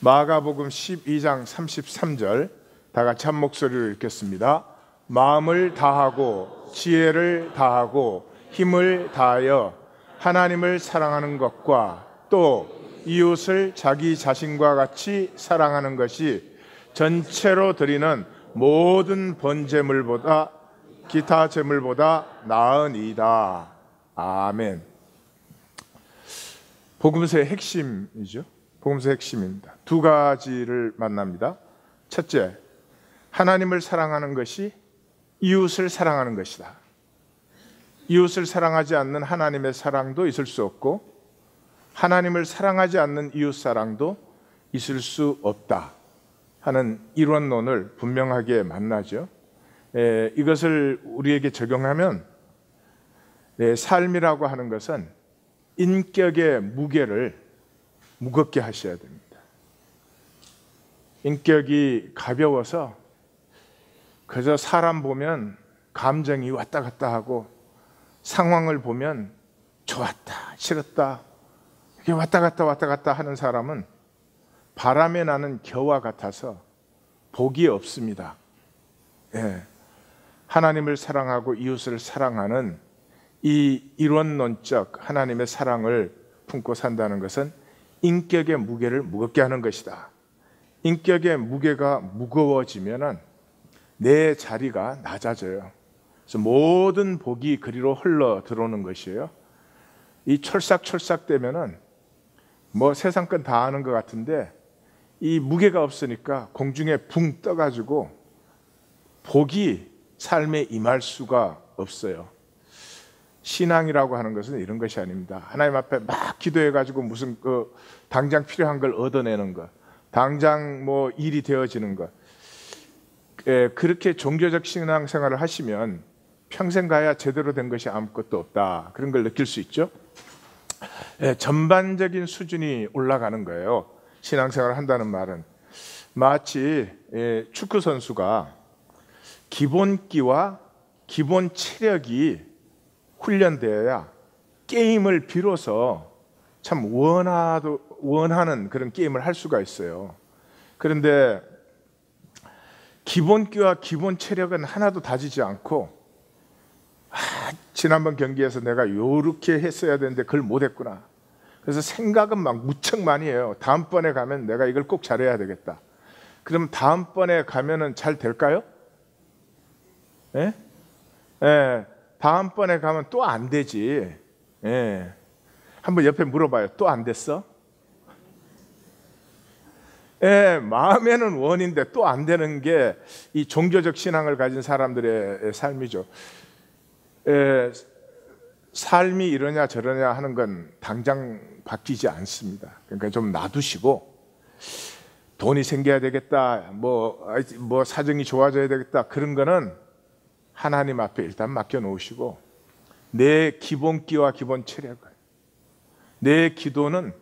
마가복음 12장 33절 다 같이 한 목소리로 읽겠습니다. 마음을 다하고 지혜를 다하고 힘을 다하여 하나님을 사랑하는 것과 또 이웃을 자기 자신과 같이 사랑하는 것이 전체로 드리는 모든 번제물보다 기타 제물보다 나으니이다. 아멘. 복음서의 핵심이죠. 복음서의 핵심입니다. 두 가지를 만납니다. 첫째, 하나님을 사랑하는 것이 이웃을 사랑하는 것이다. 이웃을 사랑하지 않는 하나님의 사랑도 있을 수 없고 하나님을 사랑하지 않는 이웃 사랑도 있을 수 없다 하는 이론론을 분명하게 만나죠. 이것을 우리에게 적용하면 삶이라고 하는 것은 인격의 무게를 무겁게 하셔야 됩니다. 인격이 가벼워서 그저 사람 보면 감정이 왔다 갔다 하고 상황을 보면 좋았다 싫었다 이렇게 왔다 갔다 하는 사람은 바람에 나는 겨와 같아서 복이 없습니다. 하나님을 사랑하고 이웃을 사랑하는 이 이론론적 하나님의 사랑을 품고 산다는 것은 인격의 무게를 무겁게 하는 것이다. 인격의 무게가 무거워지면은 내 자리가 낮아져요. 그래서 모든 복이 그리로 흘러 들어오는 것이에요. 이 철삭철삭 되면은 뭐 세상 건 다 아는 것 같은데 이 무게가 없으니까 공중에 붕 떠가지고 복이 삶에 임할 수가 없어요. 신앙이라고 하는 것은 이런 것이 아닙니다. 하나님 앞에 막 기도해가지고 무슨 당장 필요한 걸 얻어내는 것, 당장 뭐 일이 되어지는 것, 그렇게 종교적 신앙생활을 하시면 평생 가야 제대로 된 것이 아무것도 없다. 그런 걸 느낄 수 있죠. 전반적인 수준이 올라가는 거예요. 신앙생활을 한다는 말은 마치 축구 선수가 기본기와 기본 체력이 훈련되어야 게임을 비로소 참 원하는 그런 게임을 할 수가 있어요. 그런데 기본기와 기본 체력은 하나도 다지지 않고 지난번 경기에서 내가 요렇게 했어야 되는데 그걸 못했구나. 그래서 생각은 막 무척 많이 해요. 다음번에 가면 내가 이걸 꼭 잘해야 되겠다. 그럼 다음번에 가면은 잘 될까요? 다음번에 가면 또 안 되지. 한번 옆에 물어봐요. 또 안 됐어? 마음에는 원인데 또 안 되는 게 이 종교적 신앙을 가진 사람들의 삶이죠. 삶이 이러냐 저러냐 하는 건 당장 바뀌지 않습니다. 그러니까 좀 놔두시고 돈이 생겨야 되겠다, 뭐 사정이 좋아져야 되겠다, 그런 거는 하나님 앞에 일단 맡겨놓으시고 내 기본기와 기본 체력을, 내 기도는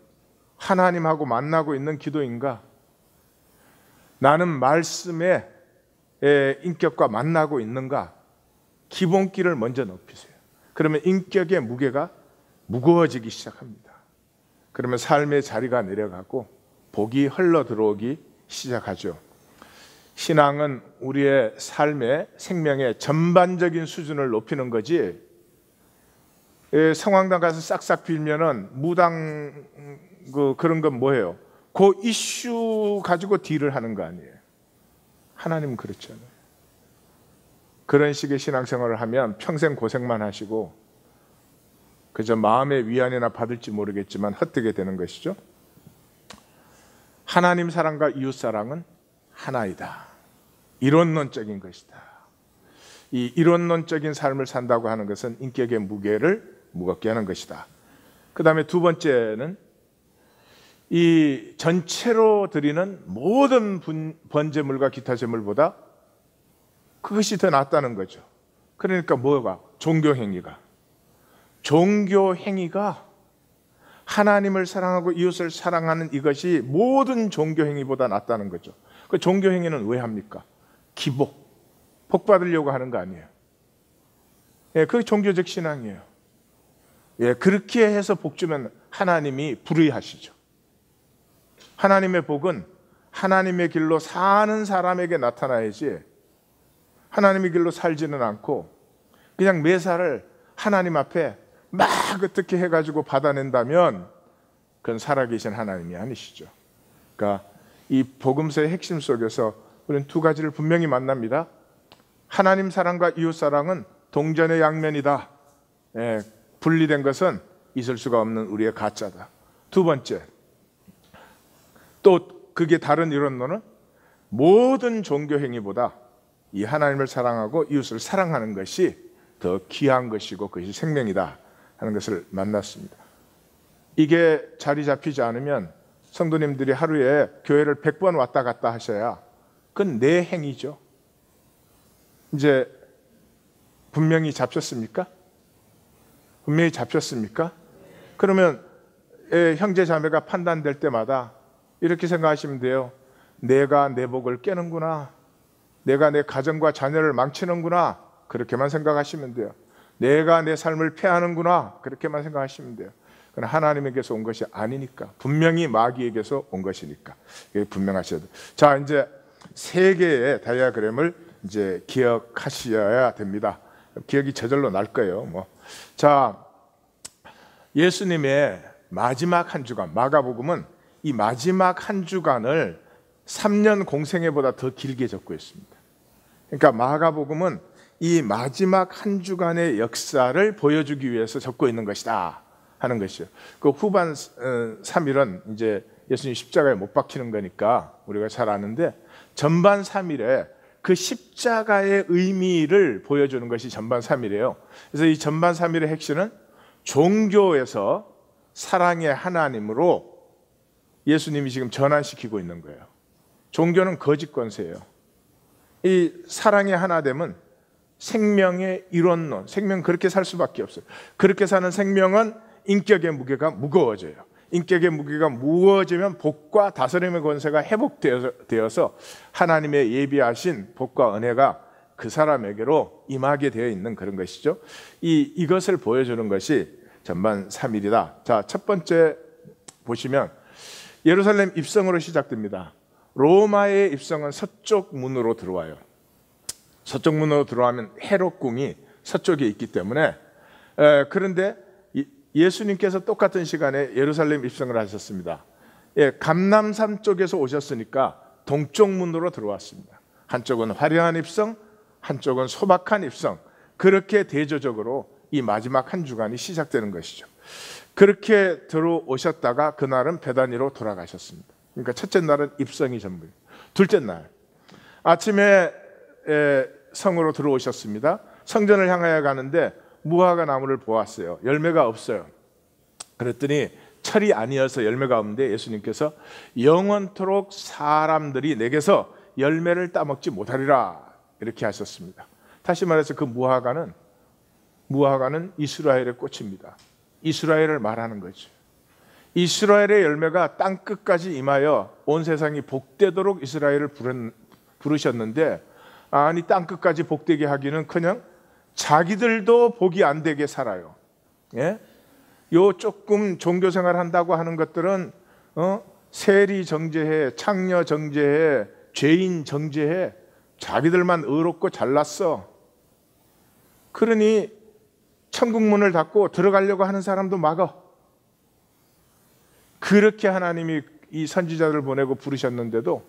하나님하고 만나고 있는 기도인가, 나는 말씀의 인격과 만나고 있는가, 기본기를 먼저 높이세요. 그러면 인격의 무게가 무거워지기 시작합니다. 그러면 삶의 자리가 내려가고 복이 흘러 들어오기 시작하죠. 신앙은 우리의 삶의 생명의 전반적인 수준을 높이는 거지, 성황당 가서 싹싹 빌면은 무당 그런 건 뭐예요? 그 이슈 가지고 딜을 하는 거 아니에요. 하나님은 그렇지 않아요. 그런 식의 신앙생활을 하면 평생 고생만 하시고 그저 마음의 위안이나 받을지 모르겠지만 헛되게 되는 것이죠. 하나님 사랑과 이웃 사랑은 하나이다. 이론론적인 것이다. 이 이론론적인 삶을 산다고 하는 것은 인격의 무게를 무겁게 하는 것이다. 그 다음에 두 번째는 이 전체로 드리는 모든 번제물과 기타 제물보다 그것이 더 낫다는 거죠. 그러니까 뭐가? 종교행위가 하나님을 사랑하고 이웃을 사랑하는 이것이 모든 종교행위보다 낫다는 거죠. 그 종교행위는 왜 합니까? 복 받으려고 하는 거 아니에요. 그게 종교적 신앙이에요. 그렇게 해서 복 주면 하나님이 불의하시죠. 하나님의 복은 하나님의 길로 사는 사람에게 나타나야지 하나님의 길로 살지는 않고 그냥 매사를 하나님 앞에 막 어떻게 해가지고 받아낸다면 그건 살아계신 하나님이 아니시죠. 그러니까 이 복음서의 핵심 속에서 우리는 두 가지를 분명히 만납니다. 하나님 사랑과 이웃 사랑은 동전의 양면이다. 분리된 것은 있을 수가 없는 우리의 가짜다. 두 번째, 또 그게 다른 이론론은 모든 종교 행위보다 이 하나님을 사랑하고 이웃을 사랑하는 것이 더 귀한 것이고 그것이 생명이다 하는 것을 만났습니다. 이게 자리 잡히지 않으면 성도님들이 하루에 교회를 100번 왔다 갔다 하셔야 그건 내 행위죠. 이제 분명히 잡혔습니까? 분명히 잡혔습니까? 그러면 형제 자매가 판단될 때마다 이렇게 생각하시면 돼요. 내가 내 복을 깨는구나. 내가 내 가정과 자녀를 망치는구나. 그렇게만 생각하시면 돼요. 내가 내 삶을 패하는구나. 그렇게만 생각하시면 돼요. 그건 하나님에게서 온 것이 아니니까. 분명히 마귀에게서 온 것이니까. 분명하셔야 돼요. 자, 이제 세 개의 다이아그램을 이제 기억하셔야 됩니다. 기억이 저절로 날 거예요. 자, 예수님의 마지막 한 주간, 마가복음은 이 마지막 한 주간을 3년 공생애보다 더 길게 적고 있습니다. 그러니까 마가복음은 이 마지막 한 주간의 역사를 보여주기 위해서 적고 있는 것이다 하는 것이요. 그 후반 3일은 이제 예수님 십자가에 못 박히는 거니까 우리가 잘 아는데, 전반 3일에 그 십자가의 의미를 보여주는 것이 전반 3일이에요. 그래서 이 전반 3일의 핵심은 종교에서 사랑의 하나님으로 예수님이 지금 전환시키고 있는 거예요. 종교는 거짓 권세예요. 이 사랑의 하나됨은 생명의 이론론, 생명 그렇게 살 수밖에 없어요. 그렇게 사는 생명은 인격의 무게가 무거워져요. 인격의 무게가 무거워지면 복과 다스림의 권세가 회복되어서 하나님의 예비하신 복과 은혜가 그 사람에게로 임하게 되어 있는 그런 것이죠. 이것을 보여주는 것이 전반 3일이다. 자, 첫 번째 보시면 예루살렘 입성으로 시작됩니다. 로마의 입성은 서쪽 문으로 들어와요. 서쪽 문으로 들어가면 헤롯궁이 서쪽에 있기 때문에, 그런데 예수님께서 똑같은 시간에 예루살렘 입성을 하셨습니다. 감람산 쪽에서 오셨으니까 동쪽 문으로 들어왔습니다. 한쪽은 화려한 입성, 한쪽은 소박한 입성. 그렇게 대조적으로 이 마지막 한 주간이 시작되는 것이죠. 그렇게 들어오셨다가 그날은 베다니로 돌아가셨습니다. 그러니까 첫째 날은 입성이 전부예요. 둘째 날 아침에 성으로 들어오셨습니다. 성전을 향하여 가는데 무화과 나무를 보았어요. 열매가 없어요. 그랬더니 철이 아니어서 열매가 없는데 예수님께서 영원토록 사람들이 내게서 열매를 따먹지 못하리라 이렇게 하셨습니다. 다시 말해서 그 무화과는 이스라엘의 꽃입니다. 이스라엘을 말하는 거죠. 이스라엘의 열매가 땅 끝까지 임하여 온 세상이 복되도록 이스라엘을 부르셨는데, 아니 땅 끝까지 복되게 하기는커녕 자기들도 복이 안 되게 살아요. 요 조금 종교 생활 한다고 하는 것들은 세리 정죄해, 창녀 정죄해, 죄인 정죄해, 자기들만 의롭고 잘났어. 그러니 천국 문을 닫고 들어가려고 하는 사람도 막아. 그렇게 하나님이 이 선지자들을 보내고 부르셨는데도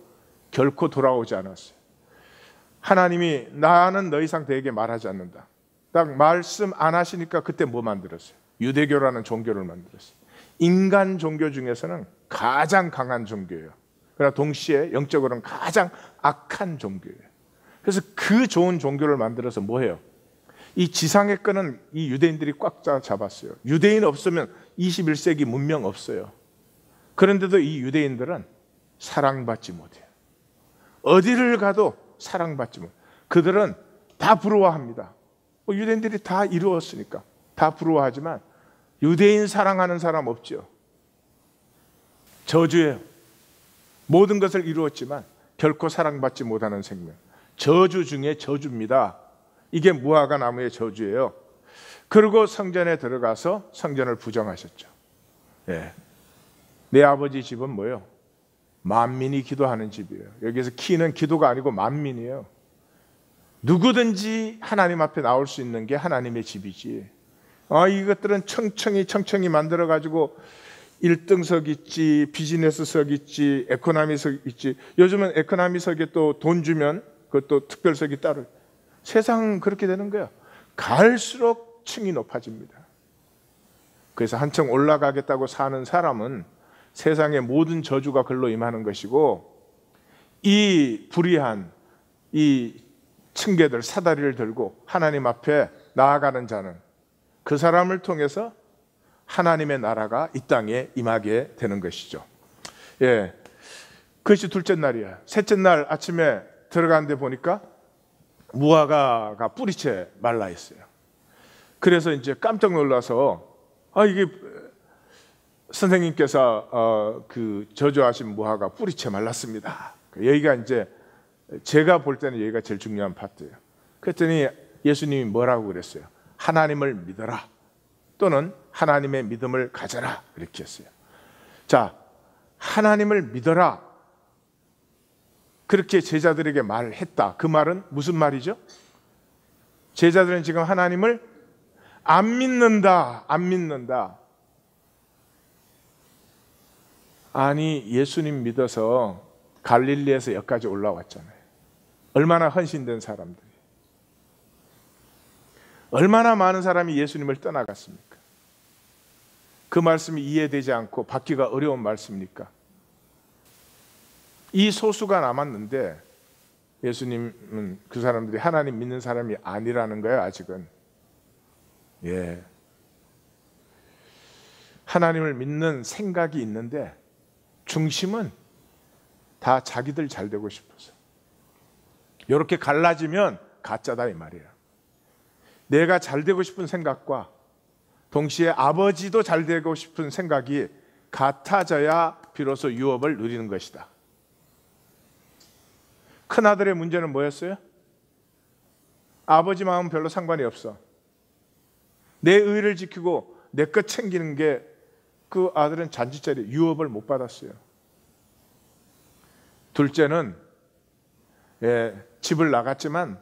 결코 돌아오지 않았어요. 하나님이 나는 더 이상 너에게 말하지 않는다. 딱 말씀 안 하시니까 그때 뭐 만들었어요? 유대교라는 종교를 만들었어요. 인간 종교 중에서는 가장 강한 종교예요. 그러나 동시에 영적으로는 가장 악한 종교예요. 그래서 그 좋은 종교를 만들어서 뭐 해요? 이 지상의 끈은 이 유대인들이 꽉 잡았어요. 유대인 없으면 21세기 문명 없어요. 그런데도 이 유대인들은 사랑받지 못해요. 어디를 가도 사랑받지 못해요. 그들은 다 부러워합니다. 유대인들이 다 이루었으니까 다 부러워하지만 유대인 사랑하는 사람 없죠. 저주예요. 모든 것을 이루었지만 결코 사랑받지 못하는 생명. 저주 중에 저주입니다. 이게 무화과 나무의 저주예요. 그리고 성전에 들어가서 성전을 부정하셨죠. 내 아버지 집은 뭐예요? 만민이 기도하는 집이에요. 여기서 키는 기도가 아니고 만민이에요. 누구든지 하나님 앞에 나올 수 있는 게 하나님의 집이지. 이것들은 청청히 만들어가지고 1등석 있지, 비즈니스석 있지, 에코노미석 있지. 요즘은 에코노미석에 또 돈 주면 그것도 특별석이 따로. 세상은 그렇게 되는 거예요. 갈수록 층이 높아집니다. 그래서 한층 올라가겠다고 사는 사람은 세상의 모든 저주가 글로 임하는 것이고, 이 불의한 이 층계들 사다리를 들고 하나님 앞에 나아가는 자는 그 사람을 통해서 하나님의 나라가 이 땅에 임하게 되는 것이죠. 예, 그것이 둘째 날이야. 셋째 날 아침에 들어가는데 보니까 무화과가 뿌리채 말라 있어요. 그래서 이제 깜짝 놀라서 이게 선생님께서 그 저주하신 무화과 뿌리채 말랐습니다. 여기가 이제 제가 볼 때는 여기가 제일 중요한 파트예요. 그랬더니 예수님이 뭐라고 그랬어요? 하나님을 믿어라, 또는 하나님의 믿음을 가져라, 이렇게 했어요. 자, 하나님을 믿어라, 그렇게 제자들에게 말했다. 그 말은 무슨 말이죠? 제자들은 지금 하나님을 안 믿는다. 아니, 예수님 믿어서 갈릴리에서 여기까지 올라왔잖아요. 얼마나 헌신된 사람들이, 얼마나 많은 사람이 예수님을 떠나갔습니까? 그 말씀이 이해되지 않고 받기가 어려운 말씀입니까? 이 소수가 남았는데 예수님은 그 사람들이 하나님 믿는 사람이 아니라는 거예요. 아직은. 예, 하나님을 믿는 생각이 있는데 중심은 다 자기들 잘 되고 싶어서. 이렇게 갈라지면 가짜다 이 말이에요. 내가 잘 되고 싶은 생각과 동시에 아버지도 잘 되고 싶은 생각이 같아져야 비로소 유업을 누리는 것이다. 큰아들의 문제는 뭐였어요? 아버지 마음은 별로 상관이 없어. 내 의를 지키고 내 것 챙기는 게, 그 아들은 잔치자리 유업을 못 받았어요. 둘째는 집을 나갔지만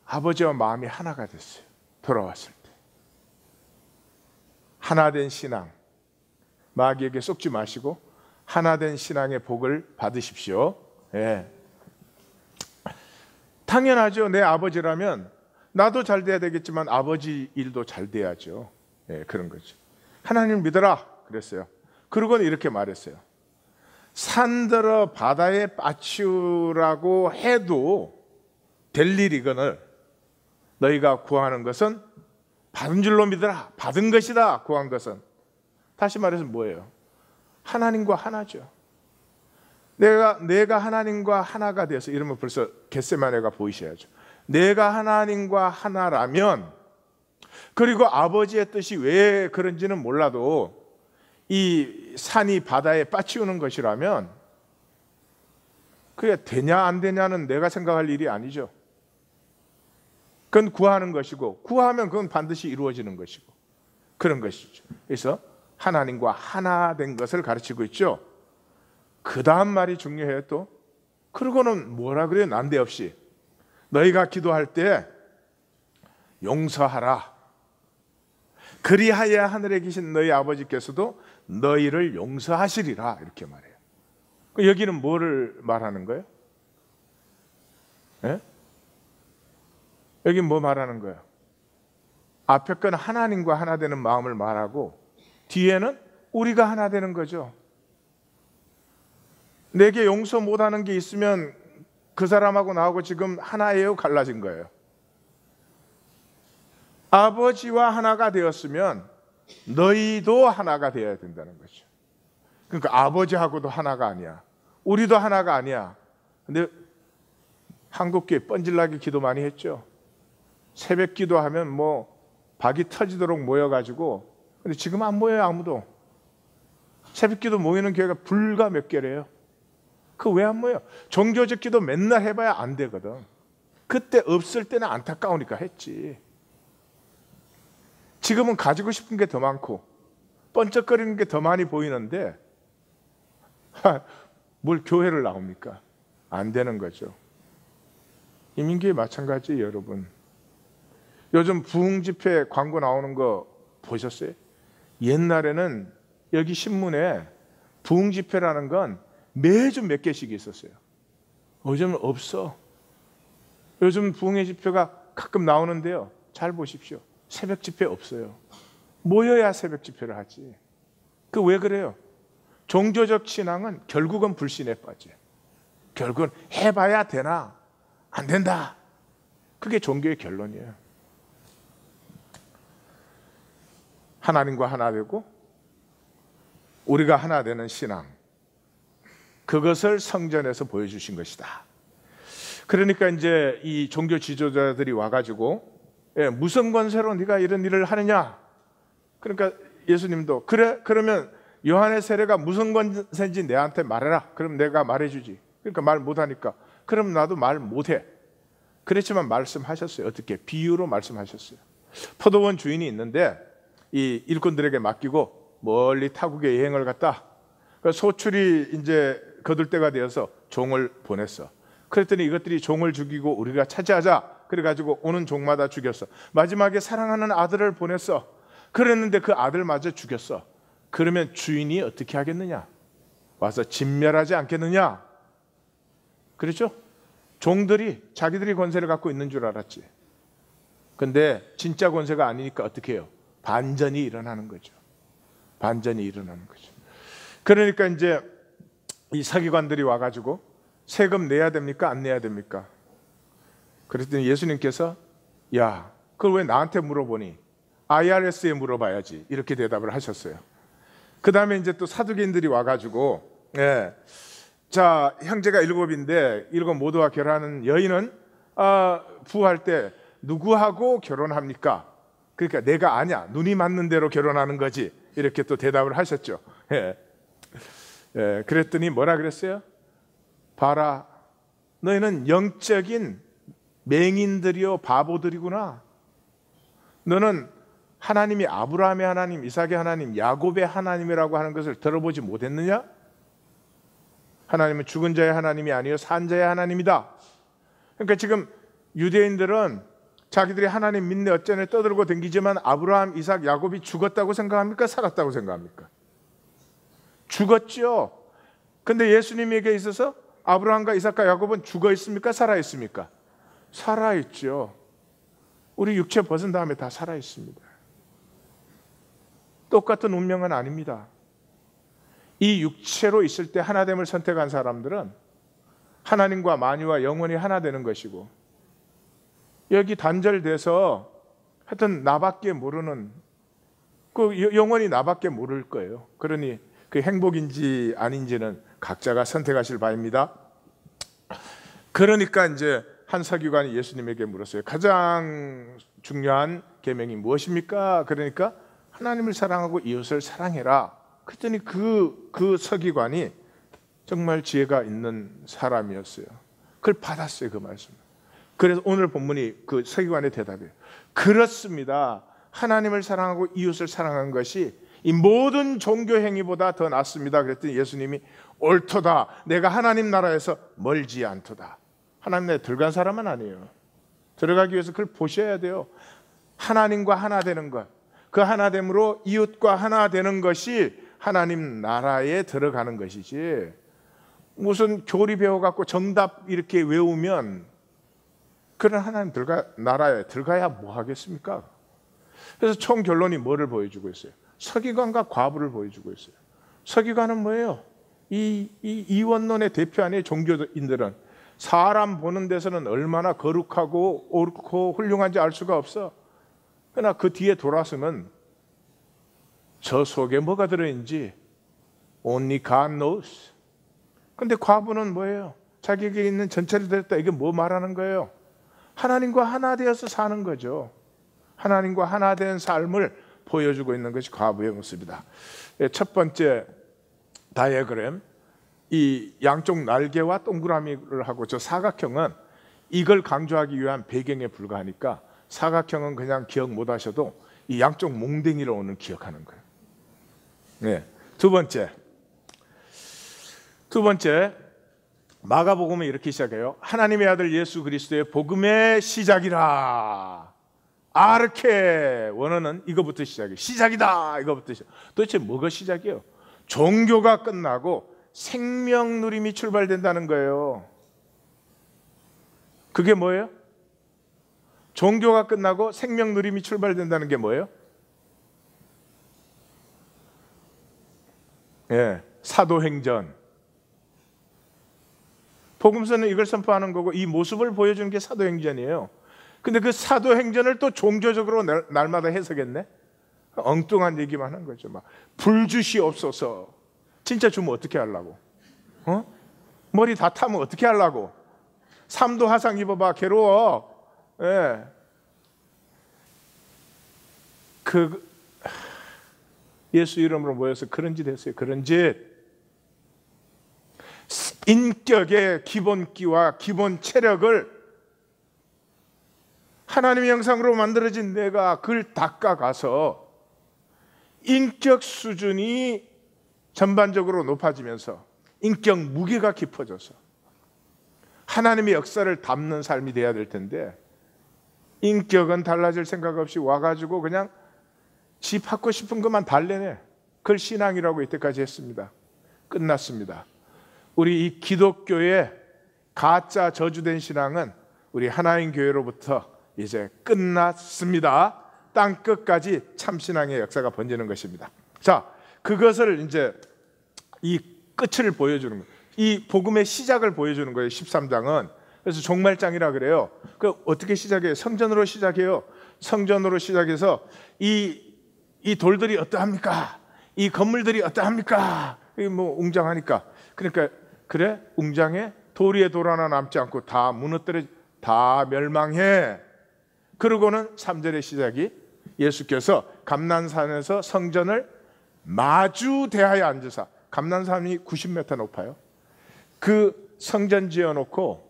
아버지와 마음이 하나가 됐어요. 돌아왔을 때 하나된 신앙, 마귀에게 속지 마시고 하나된 신앙의 복을 받으십시오. 예. 당연하죠. 내 아버지라면 나도 잘 돼야 되겠지만 아버지 일도 잘 돼야죠. 예, 그런 거죠. 하나님 믿어라 그랬어요. 그러고는 이렇게 말했어요. 산들어 바다에 빠치우라고 해도 될 일이거늘 너희가 구하는 것은 받은 줄로 믿어라. 받은 것이다. 구한 것은. 다시 말해서 뭐예요? 하나님과 하나죠. 내가 하나님과 하나가 돼서, 이러면 벌써 겟세마네가 보이셔야죠. 내가 하나님과 하나라면, 그리고 아버지의 뜻이 왜 그런지는 몰라도 이 산이 바다에 빠치우는 것이라면 그게 되냐 안 되냐는 내가 생각할 일이 아니죠. 그건 구하는 것이고, 구하면 그건 반드시 이루어지는 것이고, 그런 것이죠. 그래서 하나님과 하나 된 것을 가르치고 있죠. 그 다음 말이 중요해요. 또 그러고는 뭐라 그래요? 난데없이 너희가 기도할 때 용서하라. 그리하여 하늘에 계신 너희 아버지께서도 너희를 용서하시리라. 이렇게 말해요. 여기는 뭐를 말하는 거예요? 예? 여기 뭐 말하는 거예요? 앞에 건 하나님과 하나 되는 마음을 말하고 뒤에는 우리가 하나 되는 거죠. 내게 용서 못하는 게 있으면 그 사람하고 나하고 지금 하나예요? 갈라진 거예요? 아버지와 하나가 되었으면 너희도 하나가 되어야 된다는 거죠. 그러니까 아버지하고도 하나가 아니야, 우리도 하나가 아니야. 근데 한국교회 뻔질나게 기도 많이 했죠. 새벽 기도하면 뭐 박이 터지도록 모여가지고, 근데 지금 안 모여요. 아무도. 새벽 기도 모이는 교회가 불과 몇 개래요. 그 왜 안 모여? 종교적 기도 맨날 해봐야 안 되거든. 그때 없을 때는 안타까우니까 했지. 지금은 가지고 싶은 게 더 많고 번쩍거리는 게 더 많이 보이는데 뭘 교회를 나옵니까? 안 되는 거죠. 이민교회 마찬가지예요, 여러분. 요즘 부흥 집회 광고 나오는 거 보셨어요? 옛날에는 여기 신문에 부흥 집회라는 건 매주 몇 개씩 있었어요. 요즘은 없어. 요즘 부흥의 집회가 가끔 나오는데요, 잘 보십시오. 새벽 집회 없어요. 모여야 새벽 집회를 하지. 그 왜 그래요? 종교적 신앙은 결국은 불신에 빠져요. 결국은 해봐야 되나? 안 된다. 그게 종교의 결론이에요. 하나님과 하나 되고 우리가 하나 되는 신앙, 그것을 성전에서 보여주신 것이다. 그러니까 이제 이 종교 지도자들이 와가지고 무슨 권세로 네가 이런 일을 하느냐? 그러니까 예수님도 그래, 그러면 요한의 세례가 무슨 권세인지 내한테 말해라. 그럼 내가 말해주지. 그러니까 말 못하니까 그럼 나도 말 못해. 그렇지만 말씀하셨어요. 어떻게? 비유로 말씀하셨어요. 포도원 주인이 있는데 이 일꾼들에게 맡기고 멀리 타국에 여행을 갔다. 소출이 이제 거둘 때가 되어서 종을 보냈어. 그랬더니 이것들이 종을 죽이고 우리가 차지하자. 그래가지고 오는 종마다 죽였어. 마지막에 사랑하는 아들을 보냈어. 그랬는데 그 아들마저 죽였어. 그러면 주인이 어떻게 하겠느냐? 와서 진멸하지 않겠느냐? 그렇죠? 종들이 자기들이 권세를 갖고 있는 줄 알았지. 근데 진짜 권세가 아니니까 어떻게 해요? 반전이 일어나는 거죠. 반전이 일어나는 거죠. 그러니까 이제 이 사기관들이 와가지고 세금 내야 됩니까? 안 내야 됩니까? 그랬더니 예수님께서 야, 그걸 왜 나한테 물어보니? IRS에 물어봐야지. 이렇게 대답을 하셨어요. 그 다음에 이제 또 사두개인들이 와가지고 자, 형제가 7인데 7 모두와 결혼하는 여인은 부할 때 누구하고 결혼합니까? 그러니까 내가 아냐, 눈이 맞는 대로 결혼하는 거지. 이렇게 또 대답을 하셨죠. 그랬더니 뭐라 그랬어요? 봐라, 너희는 영적인 맹인들이요 바보들이구나. 너는 하나님이 아브라함의 하나님, 이삭의 하나님, 야곱의 하나님이라고 하는 것을 들어보지 못했느냐? 하나님은 죽은 자의 하나님이 아니요 산 자의 하나님이다. 그러니까 지금 유대인들은 자기들이 하나님 믿네 어쩌네 떠들고 댕기지만 아브라함, 이삭, 야곱이 죽었다고 생각합니까? 살았다고 생각합니까? 죽었죠. 근데 예수님에게 있어서 아브라함과 이삭과 야곱은 죽어 있습니까? 살아 있습니까? 살아 있죠. 우리 육체 벗은 다음에 다 살아 있습니다. 똑같은 운명은 아닙니다. 이 육체로 있을 때 하나됨을 선택한 사람들은 하나님과 만유와 영원히 하나 되는 것이고, 여기 단절돼서 하여튼 나밖에 모르는, 그 영원히 나밖에 모를 거예요. 그러니 그 행복인지 아닌지는 각자가 선택하실 바입니다. 그러니까 이제 한 서기관이 예수님에게 물었어요. 가장 중요한 계명이 무엇입니까? 그러니까 하나님을 사랑하고 이웃을 사랑해라. 그랬더니 그 서기관이 정말 지혜가 있는 사람이었어요. 그걸 받았어요, 그 말씀. 그래서 오늘 본문이 그 서기관의 대답이에요. 그렇습니다. 하나님을 사랑하고 이웃을 사랑하는 것이 이 모든 종교 행위보다 더 낫습니다. 그랬더니 예수님이 옳도다. 내가 하나님 나라에서 멀지 않도다. 하나님 나라에 들어간 사람은 아니에요. 들어가기 위해서 그걸 보셔야 돼요. 하나님과 하나 되는 것, 그 하나됨으로 이웃과 하나 되는 것이 하나님 나라에 들어가는 것이지, 무슨 교리 배워갖고 정답 이렇게 외우면 그런 하나님 나라에 들어가야 뭐 하겠습니까? 그래서 총 결론이 뭐를 보여주고 있어요? 서기관과 과부를 보여주고 있어요. 서기관은 뭐예요? 이 이원론의 대표 아니에요. 종교인들은 사람 보는 데서는 얼마나 거룩하고 옳고 훌륭한지 알 수가 없어. 그러나 그 뒤에 돌아서면 저 속에 뭐가 들어있는지 only God knows. 근데 과부는 뭐예요? 자기에게 있는 전체를 들었다. 이게 뭐 말하는 거예요? 하나님과 하나 되어서 사는 거죠. 하나님과 하나 된 삶을 보여주고 있는 것이 과부의 모습이다. 첫 번째 다이어그램, 이 양쪽 날개와 동그라미를 하고 저 사각형은 이걸 강조하기 위한 배경에 불과하니까, 사각형은 그냥 기억 못 하셔도 이 양쪽 몽댕이로 오는 기억하는 거예요. 네. 두 번째 두 번째, 마가복음은 이렇게 시작해요. 하나님의 아들 예수 그리스도의 복음의 시작이라. 아르케 원어는 이거부터 시작이에요. 시작이다. 이거부터 시작. 도대체 뭐가 시작이에요? 종교가 끝나고 생명 누림이 출발된다는 거예요. 그게 뭐예요? 종교가 끝나고 생명 누림이 출발된다는 게 뭐예요? 예, 사도행전. 복음서는 이걸 선포하는 거고 이 모습을 보여주는 게 사도행전이에요. 근데 그 사도행전을 또 종교적으로 날마다 해석했네. 엉뚱한 얘기만 한 거죠. 막 불 주시옵소서. 진짜 주면 어떻게 하려고? 머리 다 타면 어떻게 하려고? 3도 화상 입어봐. 괴로워. 예. 예수 이름으로 모여서 그런 짓 했어요. 그런 짓. 인격의 기본기와 기본 체력을 하나님의 형상으로 만들어진 내가 그걸 닦아가서 인격 수준이 전반적으로 높아지면서 인격 무게가 깊어져서 하나님의 역사를 담는 삶이 돼야 될 텐데, 인격은 달라질 생각 없이 와가지고 그냥 지 받고 싶은 것만 달래내. 그걸 신앙이라고 이때까지 했습니다. 끝났습니다. 우리 이 기독교의 가짜 저주된 신앙은 우리 하나님 교회로부터 이제 끝났습니다. 땅 끝까지 참신앙의 역사가 번지는 것입니다. 자, 그것을 이제 이 끝을 보여주는 거예요. 이 복음의 시작을 보여주는 거예요. 13장은. 그래서 종말장이라 그래요. 그 어떻게 시작해요? 성전으로 시작해요. 성전으로 시작해서 이 돌들이 어떠합니까? 이 건물들이 어떠합니까? 뭐 웅장하니까. 그러니까 그래? 웅장해? 돌 위에 돌 하나 남지 않고 다 무너뜨려, 다 멸망해. 그러고는 3절의 시작이 예수께서 감난산에서 성전을 마주 대하여 앉으사. 감난산이 90m 높아요. 그 성전 지어놓고,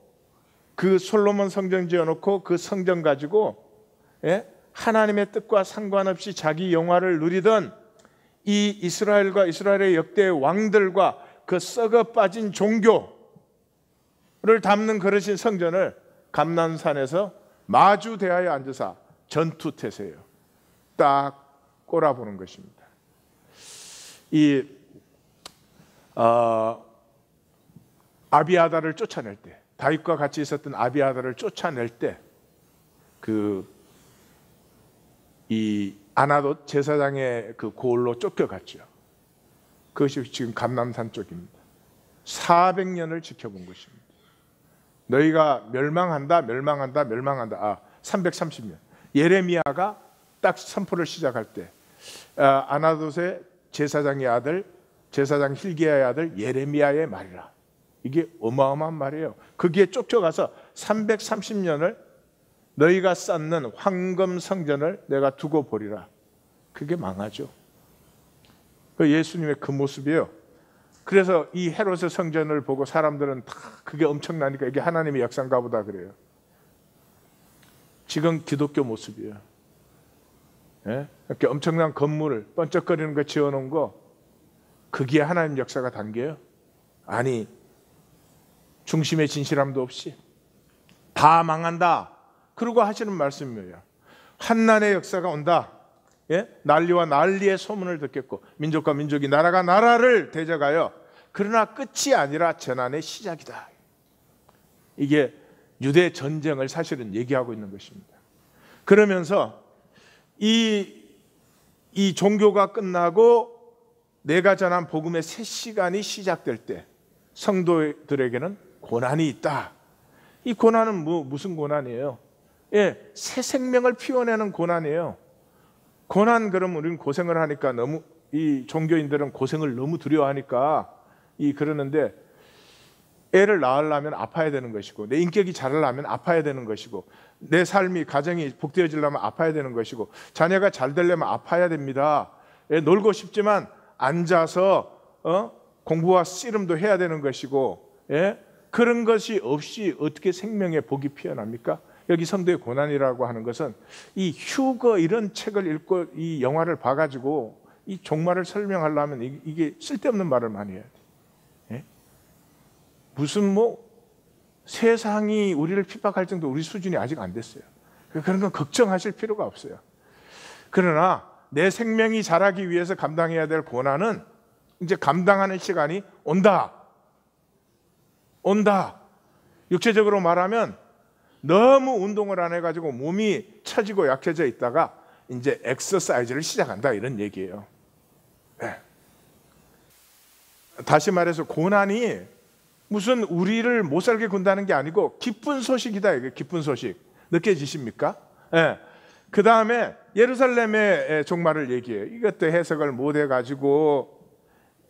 그 솔로몬 성전 지어놓고 그 성전 가지고, 예? 하나님의 뜻과 상관없이 자기 영화를 누리던 이 이스라엘과 이스라엘의 역대 왕들과 그 썩어 빠진 종교를 담는 그릇인 성전을 감난산에서 마주 대하여 앉으사 전투태세예요. 딱 꼬라보는 것입니다. 아비아다를 쫓아낼 때, 다윗과 같이 있었던 아비아다를 쫓아낼 때 이 아나돗 제사장의 그 고을로 쫓겨갔죠. 그것이 지금 감람산 쪽입니다. 400년을 지켜본 것입니다. 너희가 멸망한다. 330년. 예레미야가 딱 선포를 시작할 때 아나돗의 제사장의 아들, 제사장 힐기야의 아들 예레미야의 말이라. 이게 어마어마한 말이에요. 거기에 쫓겨가서 330년을 너희가 쌓는 황금 성전을 내가 두고 보리라. 그게 망하죠. 예수님의 그 모습이에요. 그래서 이 헤롯의 성전을 보고 사람들은 다 그게 엄청나니까 이게 하나님의 역사인가 보다 그래요. 지금 기독교 모습이에요. 예? 이렇게 엄청난 건물을 번쩍거리는 거 지어놓은 거, 그게 하나님 역사가 담겨요? 아니, 중심의 진실함도 없이 다 망한다. 그러고 하시는 말씀이에요. 한난의 역사가 온다. 예? 난리와 난리의 소문을 듣겠고 민족과 민족이 나라가 나라를 대적하여, 그러나 끝이 아니라 재난의 시작이다. 이게 유대 전쟁을 사실은 얘기하고 있는 것입니다. 그러면서 이 종교가 끝나고 내가 전한 복음의 새 시간이 시작될 때 성도들에게는 고난이 있다. 이 고난은 무슨 고난이에요? 예, 새 생명을 피워내는 고난이에요. 고난, 그러면 우리는 고생을 하니까 너무, 이 종교인들은 고생을 너무 두려워하니까 그러는데, 애를 낳으려면 아파야 되는 것이고, 내 인격이 자라려면 아파야 되는 것이고, 내 삶이, 가정이 복되어지려면 아파야 되는 것이고, 자녀가 잘 되려면 아파야 됩니다. 예, 놀고 싶지만 앉아서 공부와 씨름도 해야 되는 것이고, 예? 그런 것이 없이 어떻게 생명의 복이 피어납니까? 여기 성도의 고난이라고 하는 것은 이 휴거 이런 책을 읽고 이 영화를 봐가지고 이 종말을 설명하려면 이게 쓸데없는 말을 많이 해야 돼. 예? 무슨 세상이 우리를 핍박할 정도 우리 수준이 아직 안 됐어요. 그런 건 걱정하실 필요가 없어요. 그러나 내 생명이 자라기 위해서 감당해야 될 고난은 이제 감당하는 시간이 온다. 육체적으로 말하면 너무 운동을 안 해가지고 몸이 처지고 약해져 있다가 이제 엑서사이즈를 시작한다, 이런 얘기예요. 네. 다시 말해서 고난이 무슨 우리를 못 살게 군다는 게 아니고 기쁜 소식이다, 이게 기쁜 소식. 느껴지십니까? 네. 그 다음에 예루살렘의 종말을 얘기해요. 이것도 해석을 못 해가지고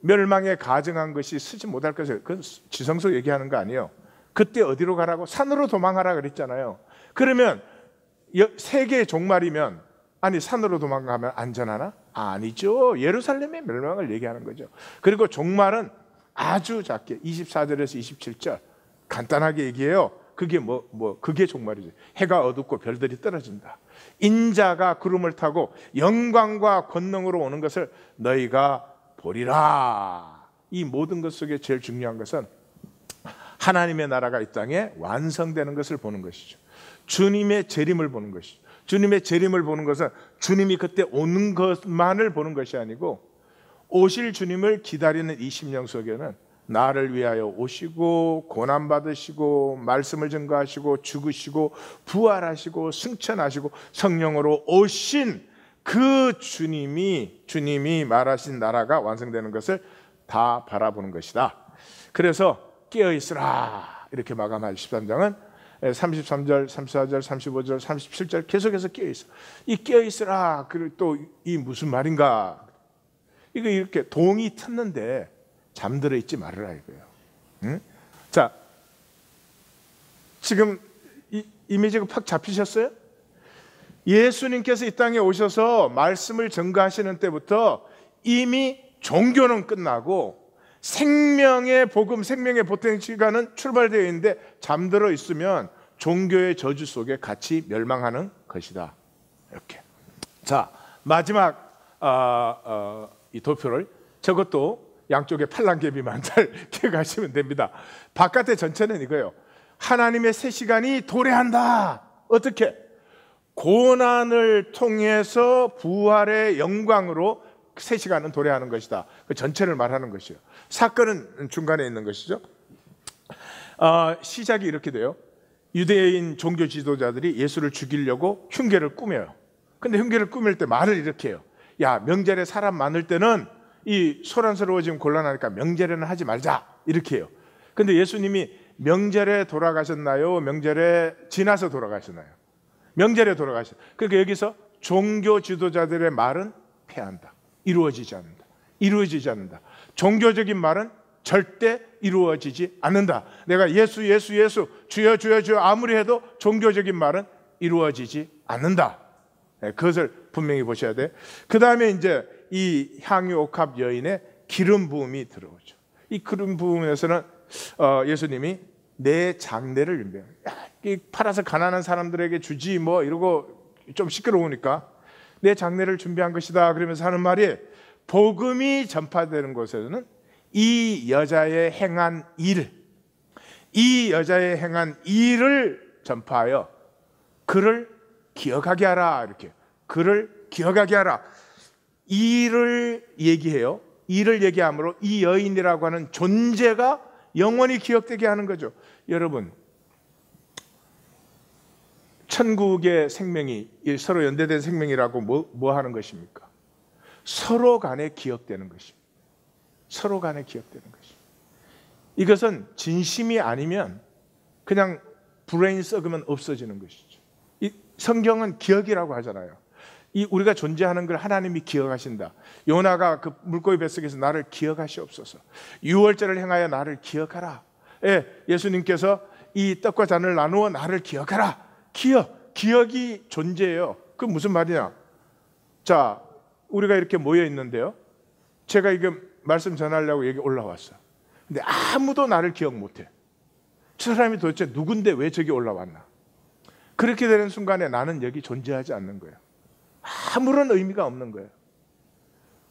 멸망에 가증한 것이 쓰지 못할 것을, 그건 지성소 얘기하는 거 아니에요. 그때 어디로 가라고? 산으로 도망가라 그랬잖아요. 그러면 세계의 종말이면, 아니 산으로 도망가면 안전하나? 아니죠. 예루살렘의 멸망을 얘기하는 거죠. 그리고 종말은 아주 작게 24절에서 27절 간단하게 얘기해요. 그게 그게 종말이죠. 해가 어둡고 별들이 떨어진다. 인자가 구름을 타고 영광과 권능으로 오는 것을 너희가 보리라. 이 모든 것 속에 제일 중요한 것은 하나님의 나라가 이 땅에 완성되는 것을 보는 것이죠. 주님의 재림을 보는 것이죠. 주님의 재림을 보는 것은 주님이 그때 오는 것만을 보는 것이 아니고 오실 주님을 기다리는 이 심령 속에는 나를 위하여 오시고 고난받으시고 말씀을 증거하시고 죽으시고 부활하시고 승천하시고 성령으로 오신 그 주님이 말하신 나라가 완성되는 것을 다 바라보는 것이다. 그래서 깨어있으라 이렇게 마감할 13장은 33절, 34절, 35절, 37절 계속해서 깨어있어. 이 깨어있으라, 그리고 또 이 무슨 말인가? 이거 이렇게 동이 텄는데 잠들어 있지 말으라 이거예요. 응? 자, 지금 이 이미지가 팍 잡히셨어요? 예수님께서 이 땅에 오셔서 말씀을 전가하시는 때부터 이미 종교는 끝나고 생명의 복음, 생명의 보통 시간은 출발되어 있는데 잠들어 있으면 종교의 저주 속에 같이 멸망하는 것이다. 이렇게. 자, 마지막 이 도표를, 저것도 양쪽에 팔랑개비 만잘 켜가시면 됩니다. 바깥의 전체는 이거예요. 하나님의 새 시간이 도래한다. 어떻게? 고난을 통해서 부활의 영광으로 새 시간은 도래하는 것이다. 그 전체를 말하는 것이에요. 사건은 중간에 있는 것이죠. 시작이 이렇게 돼요. 유대인 종교 지도자들이 예수를 죽이려고 흉계를 꾸며요. 근데 흉계를 꾸밀 때 말을 이렇게 해요. 야, 명절에 사람 많을 때는 이 소란스러워지면 곤란하니까 명절에는 하지 말자, 이렇게 해요. 근데 예수님이 명절에 돌아가셨나요? 명절에 지나서 돌아가셨나요? 명절에 돌아가셨어요. 그러니까 여기서 종교 지도자들의 말은 패한다. 이루어지지 않는다. 이루어지지 않는다. 종교적인 말은 절대 이루어지지 않는다. 내가 예수 주여 주여 주여 아무리 해도 종교적인 말은 이루어지지 않는다. 네, 그것을 분명히 보셔야 돼. 그 다음에 이제 이 향유 옥합 여인의 기름 부음이 들어오죠. 이 기름 부음에서는 예수님이 내 장례를 준비해요. 팔아서 가난한 사람들에게 주지 이러고 좀 시끄러우니까 내 장례를 준비한 것이다. 그러면서 하는 말이, 복음이 전파되는 곳에서는 이 여자의 행한 일을 전파하여 그를 기억하게 하라. 이렇게 그를 기억하게 하라. 일을 얘기해요. 일을 얘기함으로 이 여인이라고 하는 존재가 영원히 기억되게 하는 거죠. 여러분, 천국의 생명이 서로 연대된 생명이라고 뭐 하는 것입니까? 서로 간에 기억되는 것입니다. 서로 간에 기억되는 것입니다. 이것은 진심이 아니면 그냥 브레인 썩으면 없어지는 것이죠. 이 성경은 기억이라고 하잖아요. 이 우리가 존재하는 걸 하나님이 기억하신다. 요나가 그 물고기 뱃속에서 나를 기억하시옵소서. 유월절을 행하여 나를 기억하라. 예수님께서 이 떡과 잔을 나누어 나를 기억하라. 기억이 존재해요. 그 무슨 말이냐? 자, 우리가 이렇게 모여 있는데요. 제가 이거 말씀 전하려고 여기 올라왔어요. 근데 아무도 나를 기억 못해. 저 사람이 도대체 누군데 왜 저기 올라왔나? 그렇게 되는 순간에 나는 여기 존재하지 않는 거예요. 아무런 의미가 없는 거예요.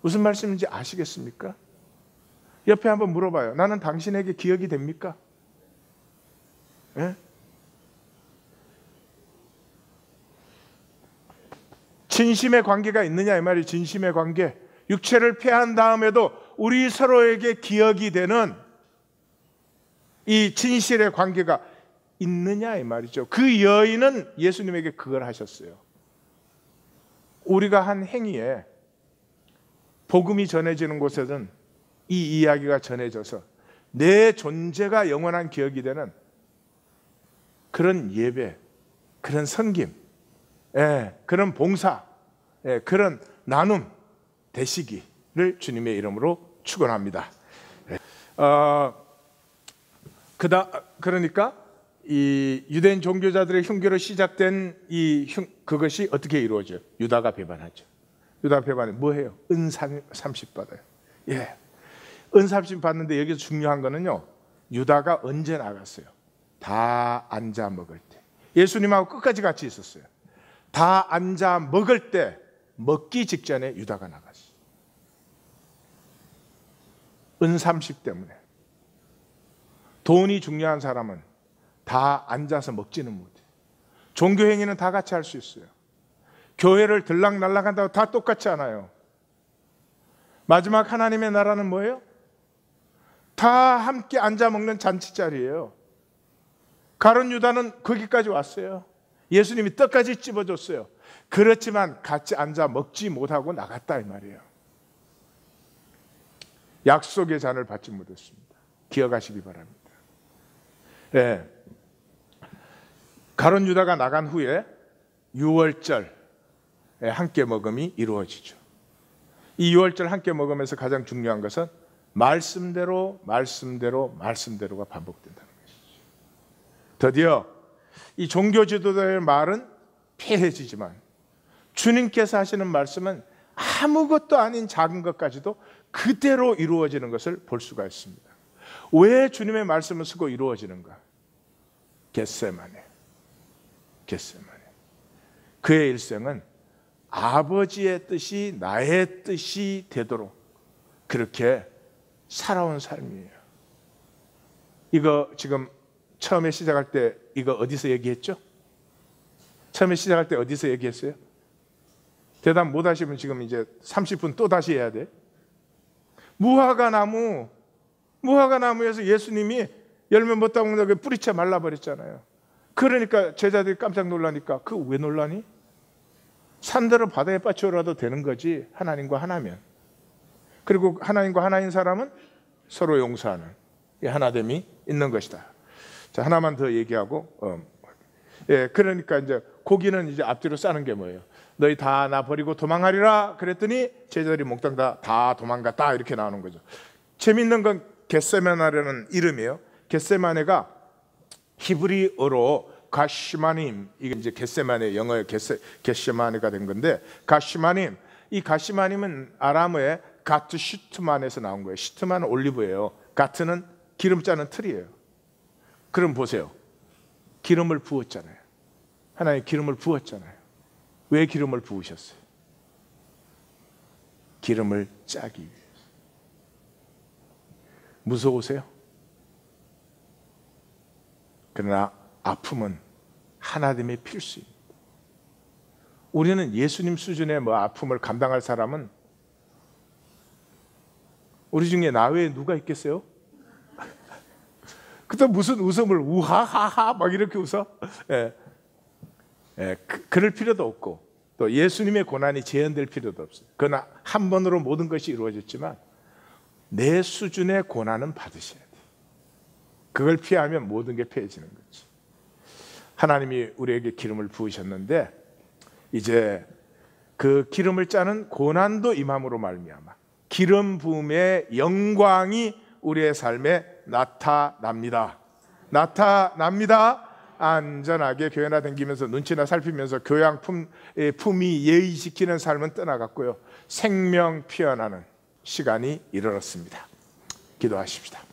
무슨 말씀인지 아시겠습니까? 옆에 한번 물어봐요. 나는 당신에게 기억이 됩니까? 예? 진심의 관계가 있느냐 이 말이. 진심의 관계. 육체를 폐한 다음에도 우리 서로에게 기억이 되는 이 진실의 관계가 있느냐 이 말이죠. 그 여인은 예수님에게 그걸 하셨어요. 우리가 한 행위에 복음이 전해지는 곳에는 이 이야기가 전해져서 내 존재가 영원한 기억이 되는 그런 예배, 그런 섬김, 그런 봉사, 그런 나눔 되시기를 주님의 이름으로 축원합니다. 그러니까 이 유대인 종교자들의 흉계로 시작된 그것이 어떻게 이루어져요? 유다가 배반하죠. 유다가 배반해 뭐해요? 은 30 받아요. 은 30 받는데 여기서 중요한 거는요, 유다가 언제 나갔어요? 다 앉아 먹을 때. 예수님하고 끝까지 같이 있었어요. 다 앉아 먹을 때, 먹기 직전에 유다가 나갔어요. 은 30 때문에. 돈이 중요한 사람은 다 앉아서 먹지는 못해요. 종교 행위는 다 같이 할 수 있어요. 교회를 들락날락한다고 다 똑같지 않아요. 마지막 하나님의 나라는 뭐예요? 다 함께 앉아 먹는 잔치 자리예요. 가룟 유다는 거기까지 왔어요. 예수님이 떡까지 집어줬어요. 그렇지만 같이 앉아 먹지 못하고 나갔다 이 말이에요. 약속의 잔을 받지 못했습니다. 기억하시기 바랍니다. 가룟 유다가 나간 후에 유월절 함께 먹음이 이루어지죠. 이 유월절 함께 먹으면서 가장 중요한 것은 말씀대로가 반복된다는 것이죠. 드디어 이 종교 지도자의 말은 폐해지지만 주님께서 하시는 말씀은 아무것도 아닌 작은 것까지도 그대로 이루어지는 것을 볼 수가 있습니다. 왜 주님의 말씀을 쓰고 이루어지는가? 겟세마네. 그의 일생은 아버지의 뜻이 나의 뜻이 되도록 그렇게 살아온 삶이에요. 이거 지금 처음에 시작할 때 이거 어디서 얘기했죠? 처음에 시작할 때 어디서 얘기했어요? 대답 못 하시면 지금 이제 30분 또 다시 해야 돼. 무화과나무에서 예수님이 열매 못 따먹는다고 뿌리채 말라버렸잖아요. 그러니까 제자들이 깜짝 놀라니까 그 왜 놀라니? 산들을 바다에 빠쳐라도 되는 거지, 하나님과 하나면. 그리고 하나님과 하나인 사람은 서로 용서하는 이 하나됨이 있는 것이다. 자, 하나만 더 얘기하고 그러니까 이제 고기는 이제 앞뒤로 싸는 게 뭐예요? 너희 다 나 버리고 도망하리라 그랬더니 제자들이 몽땅 다 도망갔다 이렇게 나오는 거죠. 재밌는 건 겟세마네라는 이름이에요. 겟세마네가 히브리어로 가시마님, 이게 이제 겟세마네 영어의 겟세마네가 된 건데, 가시마님, 이 가시마님은 아람어의 가트 슈트만에서 나온 거예요. 슈트만은 올리브예요. 가트는 기름 짜는 틀이에요. 그럼 보세요. 기름을 부었잖아요. 하나님 기름을 부었잖아요. 왜 기름을 부으셨어요? 기름을 짜기 위해서. 무서우세요? 그러나 아픔은 하나됨의 필수입니다. 우리는 예수님 수준의 아픔을 감당할 사람은 우리 중에 나 외에 누가 있겠어요? 그때 무슨 웃음을 우하하하 막 이렇게 웃어? 그럴 필요도 없고 또 예수님의 고난이 재현될 필요도 없어요. 그러나 한 번으로 모든 것이 이루어졌지만 내 수준의 고난은 받으셔야 돼요. 그걸 피하면 모든 게 폐해지는 거죠. 하나님이 우리에게 기름을 부으셨는데 이제 그 기름을 짜는 고난도 임함으로 말미암아 기름 부음의 영광이 우리의 삶에 나타납니다. 안전하게 교회나 다니면서 눈치나 살피면서 교양 품위 예의 지키는 삶은 떠나갔고요. 생명 피어나는 시간이 이르렀습니다. 기도하십시다.